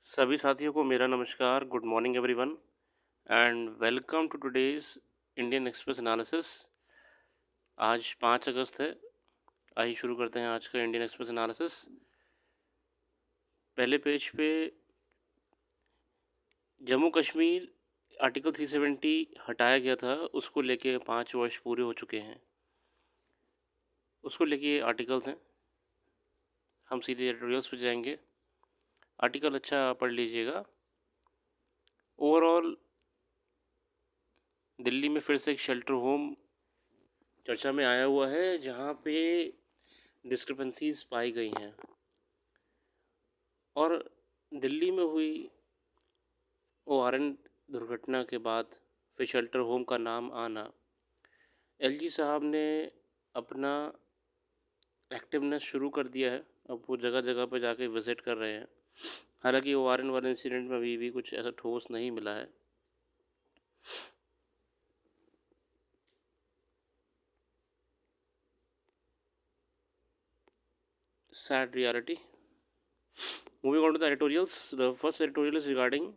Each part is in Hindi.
सभी साथियों को मेरा नमस्कार। Good morning everyone and welcome to today's Indian Express analysis. आज 5 अगस्त है। आइए शुरू करते हैं आज का इंडियन एक्सप्रेस एनालिसिस। पहले पेज पे जम्मू कश्मीर आर्टिकल 370 हटाया गया था, उसको लेके 5 वर्ष पूरे हो चुके हैं। उसको लेके आर्टिकल्स हैं। हम सीधे एडिटोरियल्स पे जाएंगे। आर्टिकल अच्छा पढ़ लीजिएगा। ओवरऑल दिल्ली में फिर से एक शेल्टर होम चर्चा में आया हुआ है, जहाँ पे डिस्क्रिपेंसीज पाई गई हैं और दिल्ली में हुई ओआरएन दुर्घटना के बाद फिर शेल्टर होम का नाम आना, एलजी साहब ने अपना एक्टिवनेस शुरू कर दिया है। अब वो जगह जगह पे जाके विज़िट कर रहे हैं। हालांकि ओआरएन वाले इंसिडेंट में अभी भी कुछ ऐसा ठोस नहीं मिला है। Sad reality. Moving on to the editorials, the first editorial is regarding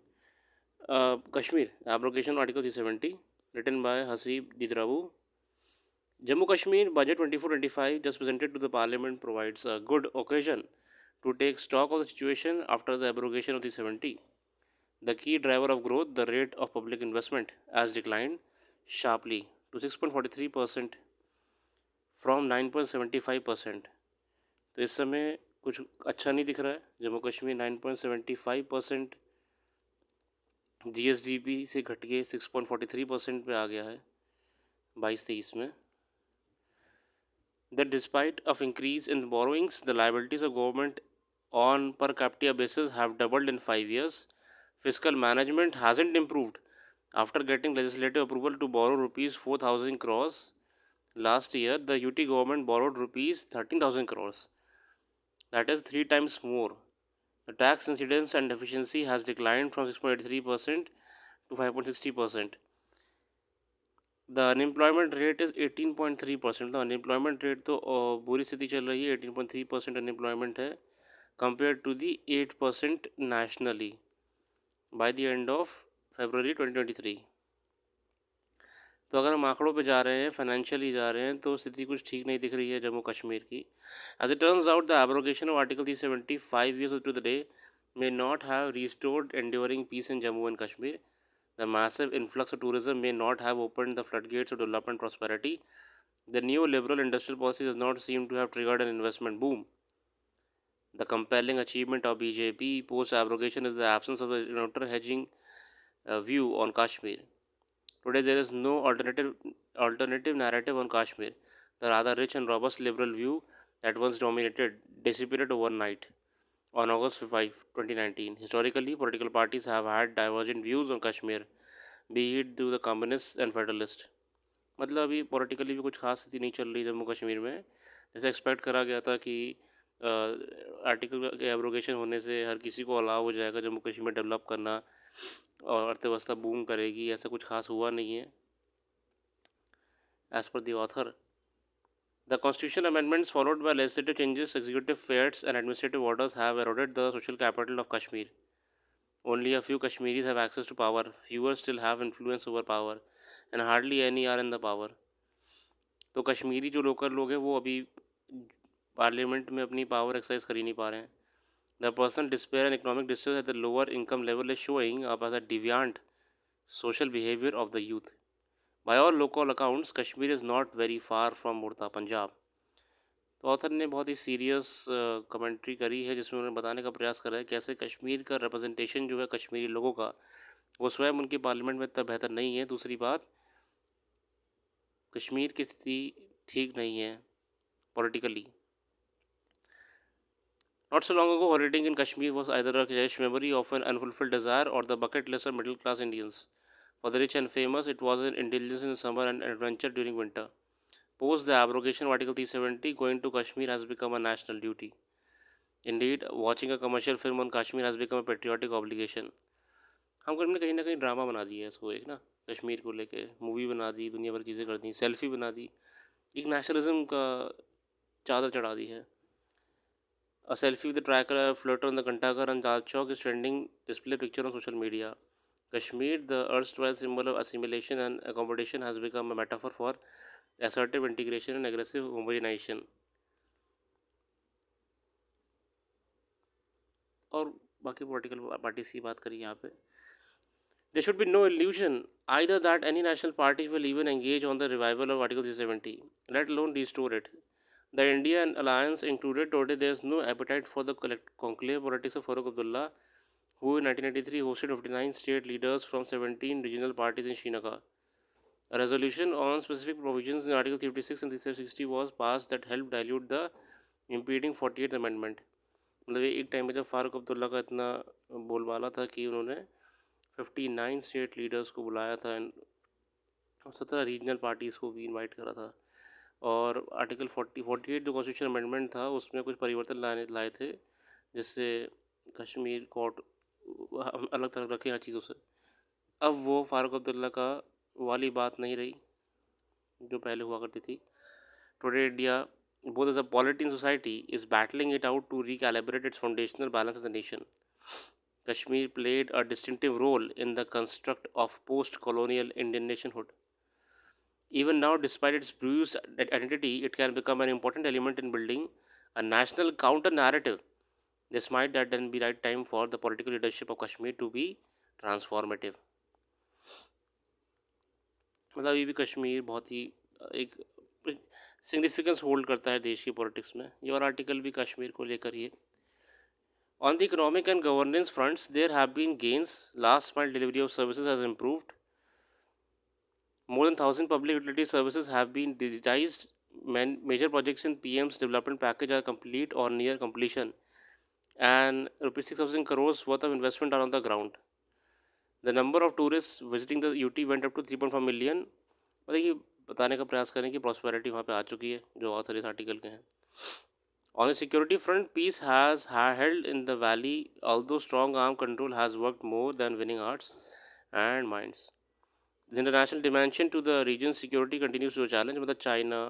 Kashmir abrogation article 370, written by Hasib Didrabu. Jammu Kashmir budget 24-25 just presented to the parliament provides a good occasion to take stock of the situation after the abrogation of the 70. The key driver of growth, the rate of public investment, has declined sharply to 6.43% from 9.75%. तो इस समय कुछ अच्छा नहीं दिख रहा है। जम्मू कश्मीर 9.75% जीएसडीपी से घट के 6.43% पे आ गया है 22-23 में। That despite of increase in borrowings, the liabilities of government on per capita basis have doubled in 5 years. Fiscal management hasn't improved after getting legislative approval to borrow rupees 4,000 crores. Last year, the UT government borrowed rupees 13,000 crores. That is 3 times more. The tax incidence and efficiency has declined from 6.83% to 5.60%. The unemployment rate is 18.3%. The unemployment rate तो बुरी स्थिति चल रही है, 18.3% अनएम्प्लॉयमेंट है compared to the 8% nationally by the end of February 2023. तो अगर हम आंकड़ों पे जा रहे हैं, फाइनेंशियली जा रहे हैं, तो स्थिति कुछ ठीक नहीं दिख रही है जम्मू कश्मीर की। As it turns out, the abrogation of article 370 5 years to the day may not have restored enduring peace in Jammu and Kashmir. The massive influx of tourism may not have opened the floodgates of development prosperity. The neoliberal industrial policy does not seem to have triggered an investment boom. The compelling achievement of BJP post-abrogation is the absence of the counter-hedging view on Kashmir. Today there is no alternative narrative on Kashmir. The rather rich and robust liberal view that once dominated dissipated overnight on August 5, 2019. Historically, political parties have had divergent views on Kashmir, be it to the communists and federalists. मतलब अभी पॉलिटिकली भी कुछ खास स्थिति नहीं चल रही जम्मू कश्मीर में। जैसे एक्सपेक्ट करा गया था कि आर्टिकल के एब्रोगेशन होने से हर किसी को अलाउ हो जाएगा जम्मू कश्मीर में डेवलप करना और अर्थव्यवस्था बूम करेगी, ऐसा कुछ खास हुआ नहीं है। As per the author, the constitution amendments followed by legislative changes, executive fiats and administrative orders have eroded the social capital of Kashmir. Only a few Kashmiris have access to power, fewer still have influence over power, and hardly any are in the power. तो कश्मीरी जो लोकल लोग हैं वो अभी पार्लियामेंट में अपनी पावर एक्सरसाइज कर ही नहीं पा रहे हैं। The person despair and economic distress at the lower income level is showing up as a deviant social behavior of the youth. By all local accounts, Kashmir is not very far from Murta, Punjab. तो ऑथर ने बहुत ही सीरियस कमेंट्री करी है, जिसमें उन्होंने बताने का प्रयास करा है कैसे कश्मीर का रिप्रेजेंटेशन जो है कश्मीरी लोगों का, वो स्वयं उनकी पार्लियामेंट में इतना बेहतर नहीं है। दूसरी बात, कश्मीर की स्थिति ठीक नहीं है politically. Not so long ago, holidaying in Kashmir was either a cherished memory of an unfulfilled desire or the bucket list of middle class Indians. For the rich and famous, it was an indulgence in summer and adventure during winter. Post the abrogation of Article 370, going to Kashmir has become a national duty. Indeed, watching a commercial film on Kashmir has become a patriotic obligation. हम हमने कहीं ना कहीं ड्रामा बना दिया है इसको, एक ना कश्मीर को लेके मूवी बना दी, दुनिया भर चीज़ें कर दी, सेल्फी बना दी, एक नेशनलिज्म का चादर चढ़ा दी है। A selfie with a tracker floater on the Kantakar and Dal Chowk is trending display picture on social media. Kashmir, the erstwhile symbol of assimilation and accommodation, has become a metaphor for assertive integration and aggressive homogenization. और बाकी पॉलिटिकल पार्टीज की बात करें यहाँ पे, there should be no illusion either that any national party will even engage on the revival of Article 370, let alone restore it. The Indian alliance included, today there is no appetite for the conclave politics of Farooq Abdullah, who in 1993 hosted 59 state leaders from 17 regional parties in Srinagar. A resolution on specific provisions in Article 56 and 360 was passed that helped dilute the impeding 48th Amendment. मतलब एक टाइम में जब फारूक अब्दुल्ला का इतना बोलबाला था कि उन्होंने 59 स्टेट लीडर्स को बुलाया था और 17 रीजनल पार्टीज़ को भी इनवाइट करा था, और आर्टिकल 48 जो कॉन्स्टिट्यूशन अमेंडमेंट था उसमें कुछ परिवर्तन लाए थे जिससे कश्मीर कोर्ट हम अलग तरफ रखे हर चीज़ों से। अब वो फारूक अब्दुल्ला का वाली बात नहीं रही जो पहले हुआ करती थी। Today India, both as a polity and society, is battling it out to recalibrate its foundational balance as a nation. Kashmir played a distinctive role in the construct of post-colonial Indian nationhood. Even now, despite its bruised identity, it can become an important element in building a national counter-narrative. This might that then be right time for the political leadership of Kashmir to be transformative. मतलब अभी भी कश्मीर बहुत ही एक सिग्निफिकेंस होल्ड करता है देश की पॉलिटिक्स में। ये और आर्टिकल भी कश्मीर को लेकर ही है। On the economic and governance fronts, there have been gains. Last mile delivery of services has improved. More than 1,000 public utility services have been digitized. Major projects in PM's development package are complete or near completion, and rupees 6,000 crores worth of investment are on the ground. The number of tourists visiting the UT went up to 3.5 million. मतलब कि बताने का प्रयास करें कि प्रॉस्पेरिटी वहाँ पे आ चुकी है जो ऑथर इस आर्टिकल के हैं। On the security front, peace has held in the valley, although strong arm control has worked more than winning hearts and minds. The international dimension to the region's security continues to challenge. मतलब चाइना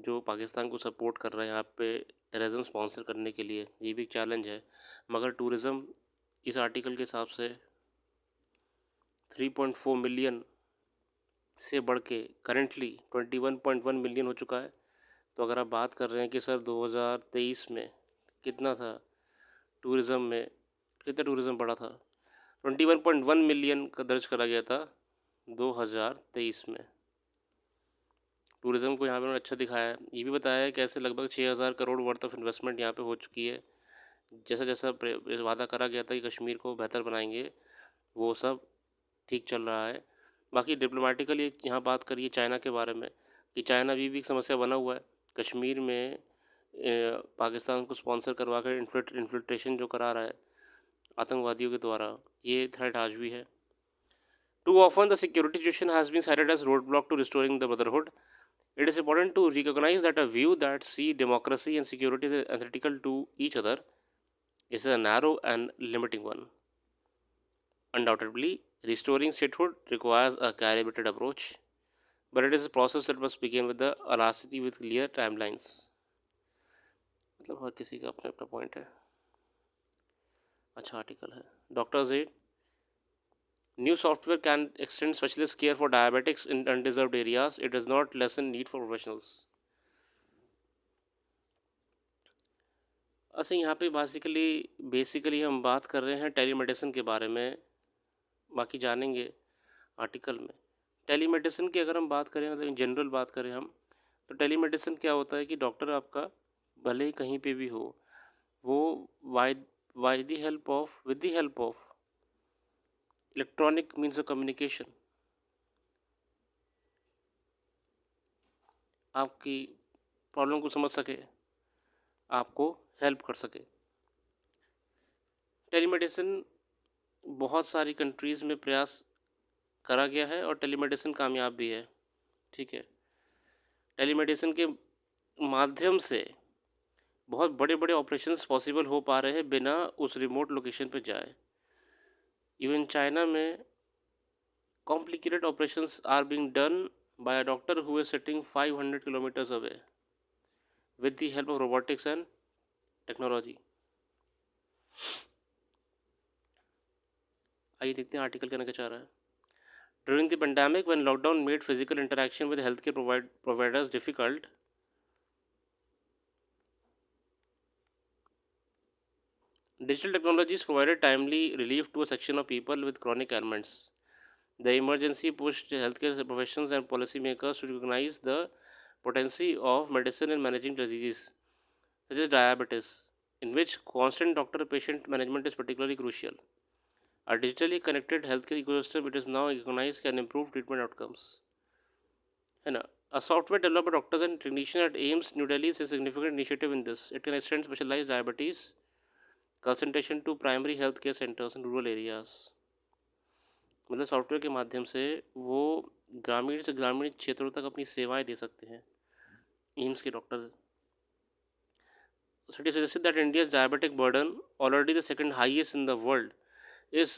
जो पाकिस्तान को सपोर्ट कर रहा है यहाँ पे टेररिज्म स्पॉन्सर करने के लिए, ये भी एक चैलेंज है। मगर टूरिज़्म इस आर्टिकल के हिसाब से 3.4 मिलियन से बढ़ के करेंटली 21.1 मिलियन हो चुका है। तो अगर आप बात कर रहे हैं कि सर 2023 में कितना था टूरिज़्म में, कितना टूरिज़्म बढ़ा था, 21.1 मिलियन का दर्ज करा गया था 2023 में। टूरिज़्म को यहाँ पे अच्छा दिखाया है। ये भी बताया है कैसे लगभग 6,000 करोड़ वर्थ ऑफ इन्वेस्टमेंट यहाँ पे हो चुकी है। जैसा जैसा वादा करा गया था कि कश्मीर को बेहतर बनाएंगे, वो सब ठीक चल रहा है। बाकी डिप्लोमेटिकली यहाँ बात करिए चाइना के बारे में कि चाइना भी एक समस्या बना हुआ है कश्मीर में। पाकिस्तान को स्पॉन्सर करवा कर इन्फिल्ट्रेशन जो करा रहा है आतंकवादियों के द्वारा, ये थ्रेट आज भी है। Too often the security situation has been cited as roadblock to restoring the brotherhood. It is important to recognize that a view that see democracy and security as antithetical to each other is a narrow and limiting one. Undoubtedly, restoring statehood requires a calibrated approach, but it is a process that must begin with the elasticity with clear timelines. मतलब हर किसी का अपना अपना पॉइंट है। अच्छा आर्टिकल है। Doctor Z, new software can extend specialist care for diabetics in undeserved areas. It does not lessen need for professionals. अच्छा यहाँ पे बेसिकली हम बात कर रहे हैं टेलीमेडिसिन के बारे में, बाकी जानेंगे आर्टिकल में। टेलीमेडिसिन की अगर हम बात करें, मतलब इन जनरल बात करें हम, तो टेलीमेडिसिन क्या होता है कि डॉक्टर आपका भले ही कहीं पे भी हो, वो with the help of electronic means of communication आपकी प्रॉब्लम को समझ सके, आपको हेल्प कर सके। टेलीमेडिसिन बहुत सारी कंट्रीज़ में प्रयास करा गया है और टेलीमेडिसिन कामयाब भी है। ठीक है, टेलीमेडिसिन के माध्यम से बहुत बड़े बड़े ऑपरेशंस पॉसिबल हो पा रहे हैं बिना उस रिमोट लोकेशन पे जाए। इवन चाइना में complicated operations are being done by a doctor who is sitting 500 kilometers away with the help of robotics and technology. आइए देखते हैं आर्टिकल कहना क्या चाह रहा है। During the pandemic, when lockdown made physical interaction with healthcare providers difficult, digital technologies provided timely relief to a section of people with chronic ailments. The emergency pushed healthcare professionals and policymakers to recognize the potency of medicine in managing diseases such as diabetes, in which constant doctor-patient management is particularly crucial. A digitally connected healthcare ecosystem, it is now recognized, can improve treatment outcomes. है ना? A software developed by doctors and technicians at AIMS New Delhi is a significant initiative in this. It can extend specialized diabetes consultation to primary health care centers in rural areas. मतलब सॉफ्टवेयर के माध्यम से वो ग्रामीण से ग्रामीण क्षेत्रों तक अपनी सेवाएं दे सकते हैं एम्स के doctor. Study suggested that India's diabetic burden, already the second highest in the world, is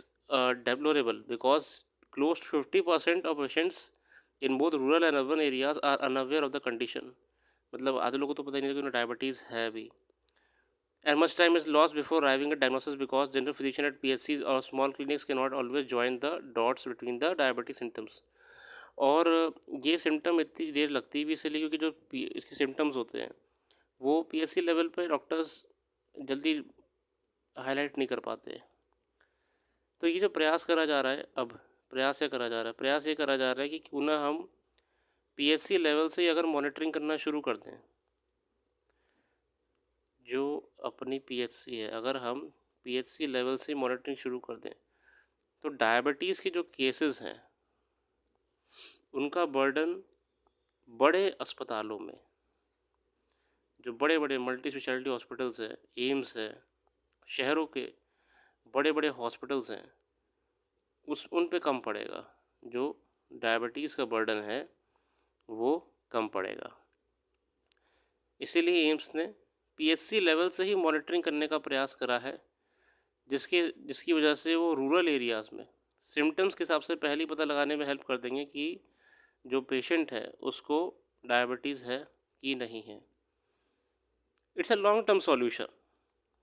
deplorable because close to 50% of patients in both rural and urban areas are unaware of the condition. मतलब आधे लोगों को तो पता ही नहीं था कि उन्हें डायबिटीज़ है भी. And much time is lost before arriving at diagnosis because general physicians at PSCs or small clinics cannot always join the dots between the diabetic symptoms. और ये सिम्टम इतनी देर लगती भी इसलिए क्योंकि जो इसके सिम्टम्स होते हैं वो PSC लेवल पे डॉक्टर्स जल्दी हाईलाइट नहीं कर पाते. तो ये जो प्रयास करा जा रहा है, अब प्रयास ये करा जा रहा है, प्रयास ये करा जा रहा है कि क्यों ना हम PSC लेवल से अगर मॉनिटरिंग करना शुरू कर दें. जो अपनी PHC है, अगर हम PHC लेवल से मॉनिटरिंग शुरू कर दें तो डायबिटीज़ के जो केसेस हैं उनका बर्डन बड़े अस्पतालों में, जो बड़े बड़े मल्टी स्पेशलिटी हॉस्पिटल्स हैं, एम्स है, शहरों के बड़े बड़े हॉस्पिटल्स हैं, उन पे कम पड़ेगा. जो डायबिटीज़ का बर्डन है वो कम पड़ेगा. इसीलिए एम्स ने PHC लेवल से ही मॉनिटरिंग करने का प्रयास करा है, जिसकी वजह से वो रूरल एरियाज़ में सिम्टम्स के हिसाब से पहले ही पता लगाने में हेल्प कर देंगे कि जो पेशेंट है उसको डायबिटीज़ है कि नहीं है. It's a long term solution,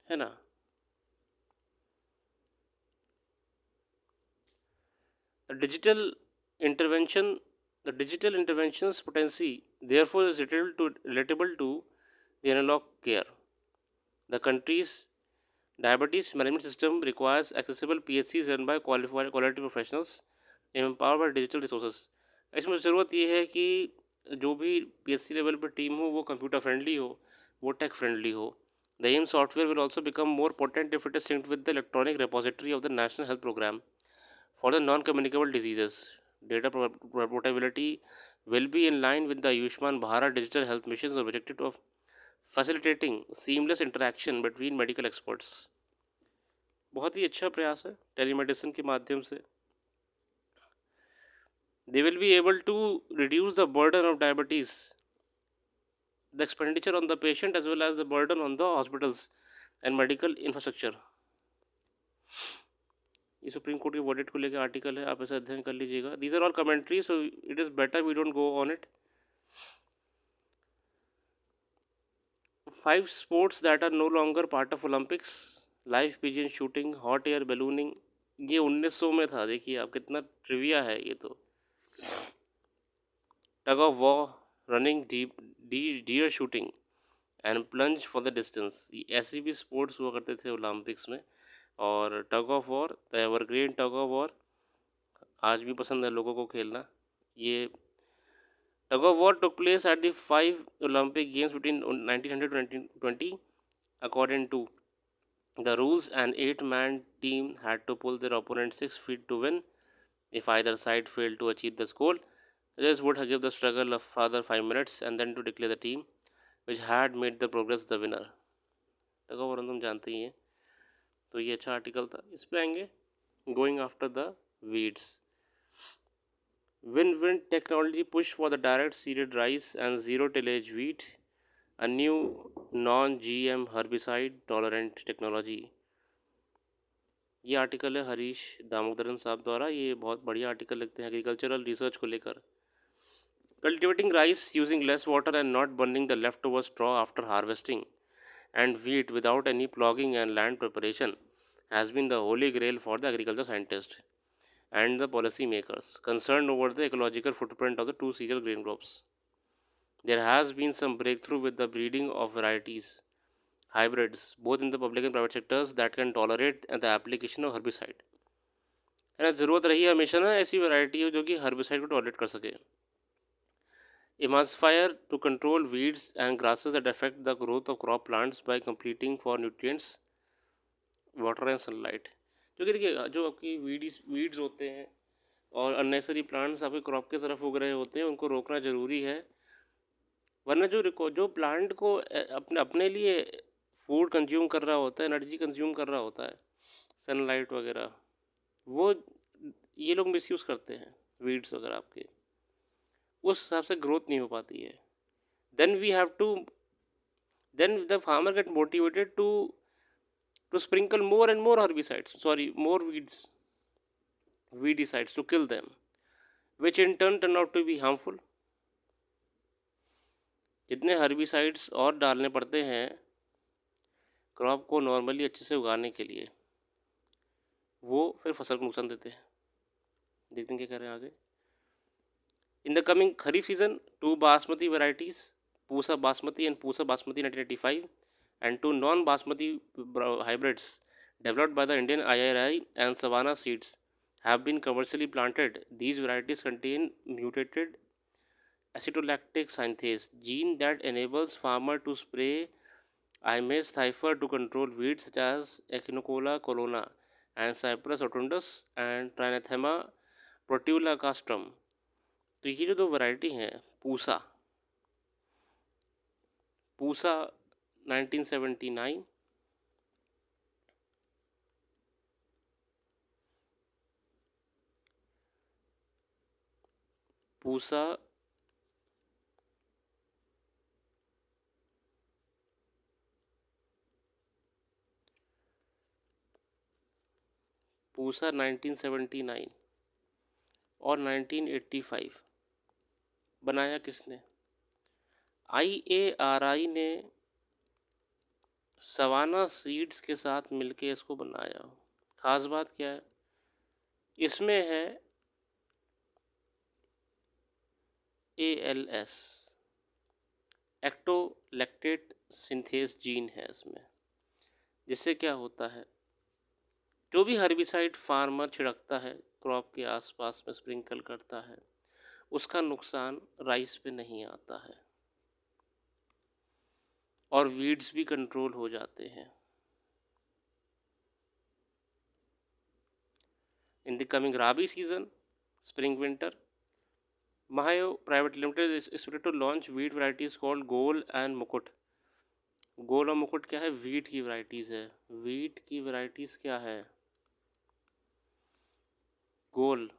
है ना. The digital interventions potency therefore is relatable to the analog care. The country's diabetes management system requires accessible PHCs run by quality professionals empowered by digital resources. इसमें ज़रूरत ये है कि जो भी PHC लेवल पर टीम हो वो कंप्यूटर फ्रेंडली हो, वो टेक फ्रेंडली हो. The AIM software will also become more potent if it is synced with the electronic repository of the National Health Program for the non-communicable diseases. Data portability will be in line with the Ayushman Bharat Digital Health Mission's objective of facilitating seamless interaction between medical experts. बहुत ही अच्छा प्रयास है टेलीमेडिसिन के माध्यम से. They will be able to reduce the burden of diabetes, the expenditure on the patient as well as the burden on the hospitals and medical infrastructure. ये सुप्रीम कोर्ट के वर्डिक्ट को लेकर आर्टिकल है, आप ऐसा अध्ययन कर लीजिएगा. These are all commentary, so it is better we don't go on it. 5 sports that are no longer part of Olympics: live pigeon shooting, hot air ballooning. ये 1900 में था. देखिए आप कितना ट्रिविया है ये तो. Tug of war, running, deer shooting and plunge for the distance. ऐसी भी स्पोर्ट्स हुआ करते थे ओलंपिक्स में. और tug of war, the evergreen tug of war, आज भी पसंद है लोगों को खेलना. ये tug of war took place at the 5 Olympic Games between 1900 to 1920. According to the rules, an 8-man team had to pull their opponent 6 feet to win. If either side failed to achieve this goal, judges would give the struggle of further 5 minutes and then to declare the team which had made the progress the winner. Tug of war तुम जानते ही हैं. तो ये अच्छा आर्टिकल था. इस पे आएंगे going after the weeds. Win-win technology push for the direct seeded rice and zero tillage wheat. A new non-GM herbicide tolerant technology. ये आर्टिकल है हरीश दामोदरन साहब द्वारा. ये बहुत बढ़िया आर्टिकल लिखते हैं एग्रीकल्चरल रिसर्च को लेकर. Cultivating rice using less water and not burning the leftover straw after harvesting and wheat without any ploughing and land preparation has been the holy grail for the agriculture scientists and the policy makers concerned over the ecological footprint of the two cereal grain crops. There has been some breakthrough with the breeding of varieties, hybrids, both in the public and private sectors that can tolerate the application of herbicide. है ना, ज़रूरत रही है हमेशा ना ऐसी वैरायटी हो जो कि हर्बिसाइड को टॉलरेट कर सके. Emulsifier to control weeds and grasses that affect the growth of crop plants by completing for nutrients, water and sunlight. जो कि देखिए जो आपकी वीड्स होते हैं और अननेसरी प्लांट्स आपके क्रॉप की तरफ उग रहे होते हैं उनको रोकना ज़रूरी है. वरना जो प्लांट को अपने अपने लिए फूड कंज्यूम कर रहा होता है, एनर्जी कंज्यूम कर रहा होता है, सनलाइट वगैरह, वो ये लोग मिसयूज़ करते हैं वीड्स वगैरह आपके, उस हिसाब से ग्रोथ नहीं हो पाती है. Then we have to then the farmer get motivated to sprinkle more and more herbicides, more weedicides to kill them, which in turn out to be harmful. जितने हर्बिसाइड्स और डालने पड़ते हैं क्रॉप को नॉर्मली अच्छे से उगाने के लिए, वो फिर फसल को नुकसान देते हैं. देखते हैं क्या कर रहे हैं आगे. इन the coming kharif season, 2 basmati varieties, Pusa basmati and Pusa basmati 1985, and 2 non-basmati hybrids developed by the Indian IRI and Savannah Seeds have been commercially planted. These varieties contain mutated acetolactic synthase gene that enables farmer to spray Imace thyfer to control weeds such as Echinocola colonna and Cyprus rotundus and Trinathema protula castrum. तो ये जो 2 वैरायटी हैं, पूसा 1979, पूसा 1979 और 1985 बनाया किसने? IARI ने सवाना सीड्स के साथ मिलके इसको बनाया. ख़ास बात क्या है इसमें है? ALS एक्टोलैक्टेट सिंथेस जीन है इसमें, जिससे क्या होता है, जो भी हर्बिसाइड फार्मर छिड़कता है क्रॉप के आसपास में स्प्रिंकल करता है, उसका नुकसान राइस पे नहीं आता है और वीड्स भी कंट्रोल हो जाते हैं. In the coming rabi season, spring winter, Mahayo Private Limited is expected to launch wheat varieties called goal and मुकुट. गोल और मुकुट क्या है? वीट की वैरायटीज़ है. वीट की वैरायटीज़ क्या है? गोल,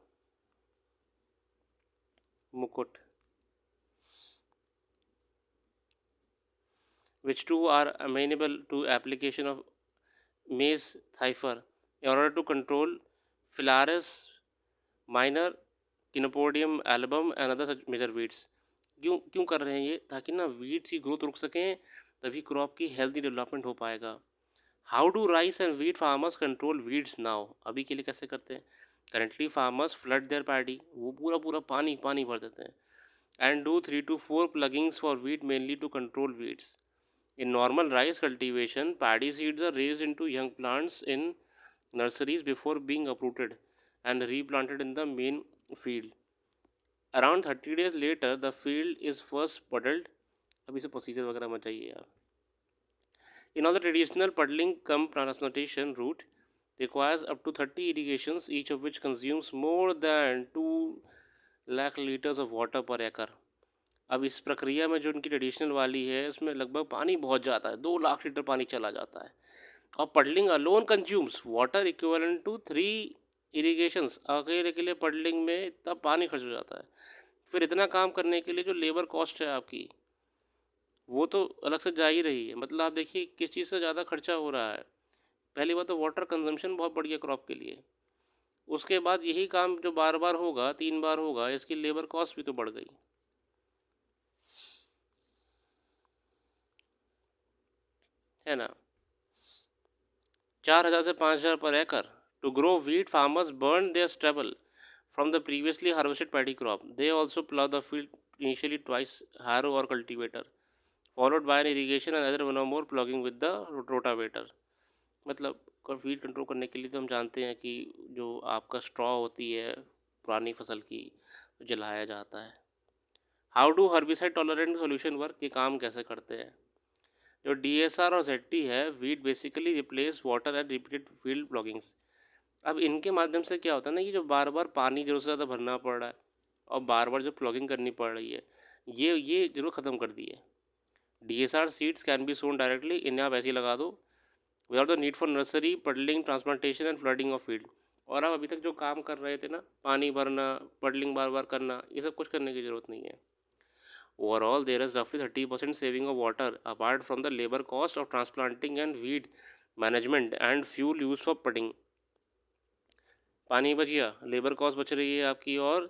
मुकुट, which two are amenable to application of maize thyfer in order to control Phalaris minor, Chenopodium album and other such major weeds. क्यों कर रहे हैं ये? ताकि ना वीड्स की ग्रोथ रुक सकें, तभी क्रॉप की हेल्दी डेवलपमेंट हो पाएगा. How do rice and wheat farmers control weeds now? अभी के लिए कैसे करते हैं? Currently farmers flood their paddy, वो पूरा पानी भर देते हैं, and do 3 to 4 ploughings for wheat mainly to control weeds. In normal rice cultivation, paddy seeds are raised into young plants in nurseries before being uprooted and replanted in the main field. Around 30 days later, the field is first puddled. अब इसे प्रोसीजर वगैरह मत चाहिए यार. In all the traditional puddling cum transplantation route requires up to 30 irrigations, each of which consumes more than 2 lakh liters of water per acre. अब इस प्रक्रिया में जो उनकी ट्रेडिशनल वाली है इसमें लगभग पानी बहुत जाता है, 2 लाख लीटर पानी चला जाता है. और puddling alone consumes water equivalent to 3 irrigations. अकेले के लिए पडलिंग में इतना पानी खर्च हो जाता है. फिर इतना काम करने के लिए जो लेबर कॉस्ट है आपकी, वो तो अलग से जा ही रही है. मतलब आप देखिए किस चीज़ से ज़्यादा खर्चा हो रहा है. पहली बात तो वाटर कंजम्पशन बहुत बढ़ गया क्रॉप के लिए. उसके बाद यही काम जो बार बार होगा, 3 बार होगा, इसकी लेबर कॉस्ट भी तो बढ़ गई. है ना। 4,000 से 5,000 per acre. To grow wheat, farmers burn their stubble from the previously harvested paddy crop. They also plow the field initially twice, harrow or cultivator, followed by an irrigation and another one or more plugging with the rotavator. मतलब वीट कंट्रोल करने के लिए तो हम जानते हैं कि जो आपका स्ट्रॉ होती है पुरानी फसल की, जलाया जाता है। How do herbicide tolerant solution work, ये काम कैसे करते हैं? जो DSR और ZT है, wheat basically replace water and repeated field bloggings. अब इनके माध्यम से क्या होता है ना कि जो बार बार पानी ज़रूरत से ज़्यादा भरना पड़ रहा है और बार बार जो प्लॉगिंग करनी पड़ रही है, ये जरूर ख़त्म कर दी है। DSR seeds can be sown directly, इन्हें आप ऐसे ही लगा दो without the need for nursery, puddling, transplantation and flooding of field. और आप अभी तक जो काम कर रहे थे ना, पानी भरना, पडलिंग बार बार करना, ये सब कुछ करने की ज़रूरत नहीं है। Overall, there is roughly 30% saving of water apart from the labor cost of transplanting and weed management and fuel use for putting. पानी बच गया, लेबर कॉस्ट बच रही है आपकी, और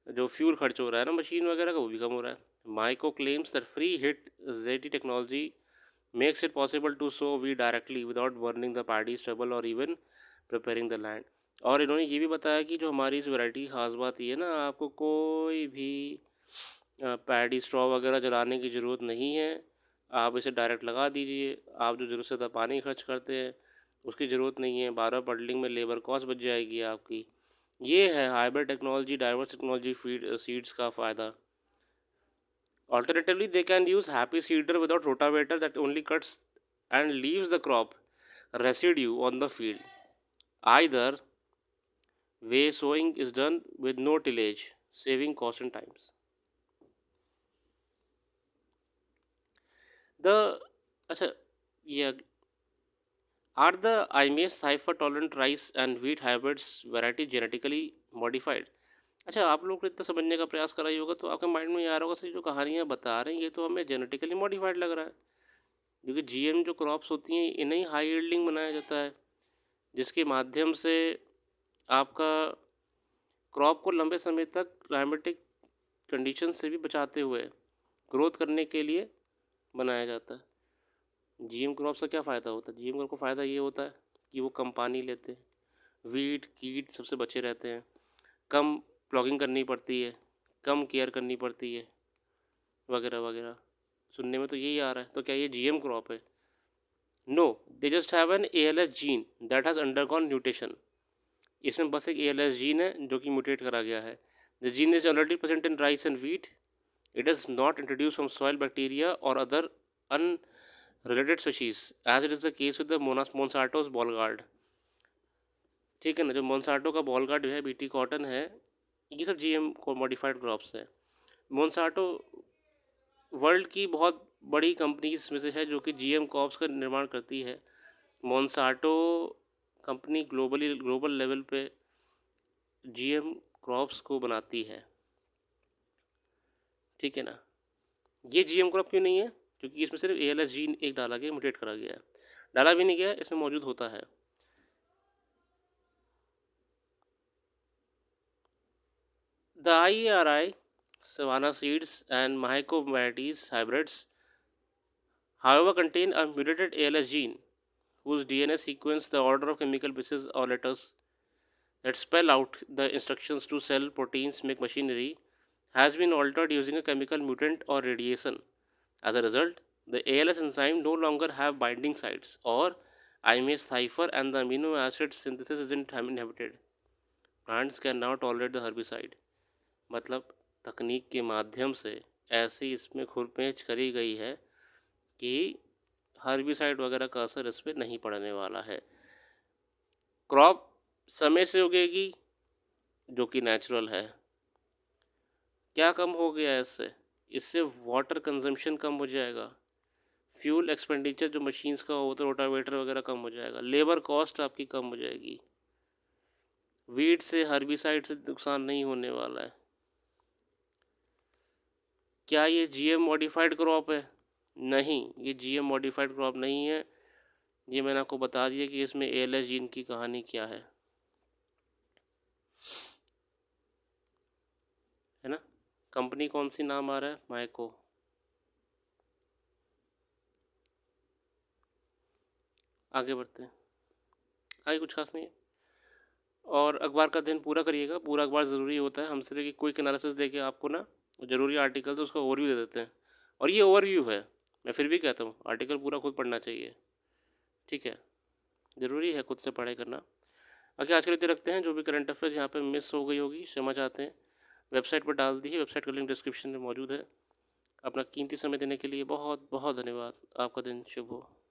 जो फ्यूल खर्च हो रहा है ना मशीन वगैरह का, वो भी कम हो रहा है। Mahyco claims that free hit ZT technology makes it possible to sow wheat directly without burning the paddy stubble or even preparing the land. और इन्होंने ये भी बताया कि जो हमारी इस वैरायटी की खास बात ये है ना, आपको कोई भी पैडी स्ट्रॉ वगैरह जलाने की ज़रूरत नहीं है। आप इसे डायरेक्ट लगा दीजिए। आप जो ज़रूरत से ज़्यादा पानी खर्च करते हैं उसकी ज़रूरत नहीं है। 12 पडलिंग में लेबर कॉस्ट बच जाएगी आपकी। ये है hybrid technology, diverse technology feed seeds का फ़ायदा। Alternatively, they can use happy seeder without rotavator that only cuts and leaves the crop residue on the field. Either way, sowing is done with no tillage, saving cost and times. The अच्छा ये are the IMAX cipher tolerant rice and wheat hybrids variety genetically modified? अच्छा, आप लोग को इतना समझने का प्रयास करा ही होगा तो आपके माइंड में ये आ रहा होगा सर, जो कहानियाँ बता रहे हैं ये तो हमें जेनेटिकली मॉडिफाइड लग रहा है। क्योंकि GM जो क्रॉप्स होती हैं इन्हें हाई यील्डिंग बनाया जाता है, जिसके माध्यम से आपका क्रॉप को लंबे समय तक क्लाइमेटिक कंडीशन से भी बचाते हुए ग्रोथ करने के लिए बनाया जाता है। GM क्रॉप से क्या फ़ायदा होता है? GM क्रॉप का फ़ायदा ये होता है कि वो कम पानी लेते हैं, वीट कीट सबसे बचे रहते हैं, कम प्लॉगिंग करनी पड़ती है, कम केयर करनी पड़ती है, वगैरह वगैरह। सुनने में तो यही आ रहा है। तो क्या ये GM क्रॉप है? No, they just have an ALS gene that has undergone mutation. इसमें बस एक ALS जीन है जो कि म्यूटेट करा गया है। The gene is already present in rice and wheat. It is not introduce from soil bacteria और other unrelated species as it is the case with the Monsanto's Bollgard. ठीक है ना, जो मोनसाटो का बॉलगार्ड जो है, BT कॉटन है, ये सब GM को मॉडिफाइड क्रॉप्स है। मोनसाटो वर्ल्ड की बहुत बड़ी कंपनीज में से है जो कि GM क्रॉप्स का निर्माण करती है। मोनसाटो कंपनी ग्लोबल लेवल पे GM क्रॉप्स को बनाती है। ठीक है ना। ये GM क्रॉप क्यों नहीं है? क्योंकि इसमें सिर्फ ALS जीन एक डाला गया, म्यूटेट करा गया है। डाला भी नहीं गया, इसमें मौजूद होता है। The IARI Savannah seeds and Mahako varieties hybrids however contain a mutated ALS gene whose DNA sequence the order of chemical bases or letters that spell out the instructions to cell proteins make machinery has been altered using a chemical mutant or radiation. As a result, the ALS enzyme no longer have binding sites or IMAX cipher and the amino acid synthesis isn't inhibited. Plants can now tolerate the herbicide. मतलब तकनीक के माध्यम से ऐसी इसमें खुरपेंच करी गई है कि हर्बिसाइड वगैरह का असर इस पर नहीं पड़ने वाला है। क्रॉप समय से उगेगी जो कि नेचुरल है। क्या कम हो गया है इससे? इससे वाटर कंजम्पशन कम हो जाएगा, फ्यूल एक्सपेंडिचर जो मशीन्स का होता है रोटावेटर वगैरह कम हो जाएगा, लेबर कॉस्ट आपकी कम हो जाएगी, वीड से हर्बिसाइड से नुकसान नहीं होने वाला है। क्या ये GM मॉडिफाइड क्रॉप है? नहीं, ये GM मॉडिफाइड क्रॉप नहीं है। ये मैंने आपको बता दिया कि इसमें ALS जीन की कहानी क्या है ना। कंपनी कौन सी नाम आ रहा है? माइको। आगे बढ़ते हैं। आगे कुछ खास नहीं है। और अखबार का अध्ययन पूरा करिएगा, पूरा अखबार ज़रूरी होता है। हम सिर्फ कि क्विक एनालिसिस देके आपको ना ज़रूरी आर्टिकल तो उसका ओवरव्यू दे देते हैं, और ये ओवरव्यू है। मैं फिर भी कहता हूँ आर्टिकल पूरा खुद पढ़ना चाहिए, ठीक है। ज़रूरी है खुद से पढ़ाई करना। बाकी आज के लिए इतने रखते हैं। जो भी करंट अफेयर्स यहाँ पे मिस हो गई होगी क्षमा चाहते हैं। वेबसाइट पर डाल दी है, वेबसाइट का लिंक डिस्क्रिप्शन में मौजूद है। अपना कीमती समय देने के लिए बहुत बहुत धन्यवाद। आपका दिन शुभ हो।